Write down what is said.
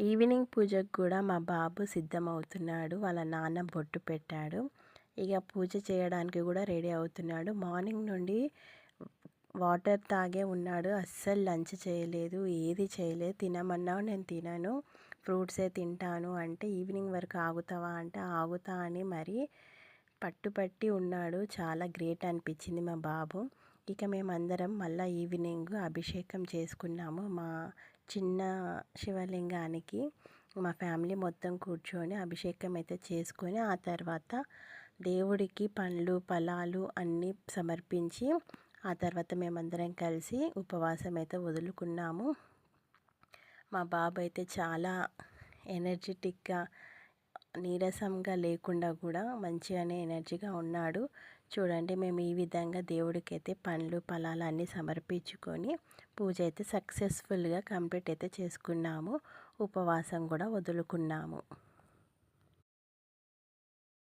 Evening పూజకు కూడా మా బాబు సిద్ధమవుతున్నాడు. వాళ్ళ నాన్న బొట్టు పెట్టాడు. ఇక పూజ చేయడానికి కూడా రెడీ అవుతున్నాడు. మార్నింగ్ నుండి వాటర్ తాగే ఉన్నాడు. అస్సలు లంచ్ చేయలేదు, ఏది చేయలేదు. తినమన్నావు, నేను తినను, ఫ్రూట్సే తింటాను అంటే ఈవినింగ్ వరకు ఆగుతావా అంటే ఆగుతా అని మరి పట్టుపట్టి ఉన్నాడు. చాలా గ్రేట్ అనిపించింది మా బాబు. ఇక మేమందరం మళ్ళీ ఈవినింగ్ అభిషేకం చేసుకున్నాము. మా చిన్న శివలింగానికి మా ఫ్యామిలీ మొత్తం కూర్చొని అభిషేకం అయితే చేసుకొని ఆ తర్వాత దేవుడికి పండ్లు ఫలాలు అన్నీ సమర్పించి ఆ తర్వాత మేమందరం కలిసి ఉపవాసం అయితే వదులుకున్నాము. మా బాబు అయితే చాలా ఎనర్జెటిక్గా, నీరసంగా లేకుండా కూడా మంచిగానే ఎనర్జీగా ఉన్నాడు. చూడండి, మేము ఈ విధంగా దేవుడికి అయితే పండ్లు ఫలాలు అన్నీ సమర్పించుకొని పూజ అయితే సక్సెస్ఫుల్గా కంప్లీట్ అయితే చేసుకున్నాము. ఉపవాసం కూడా వదులుకున్నాము.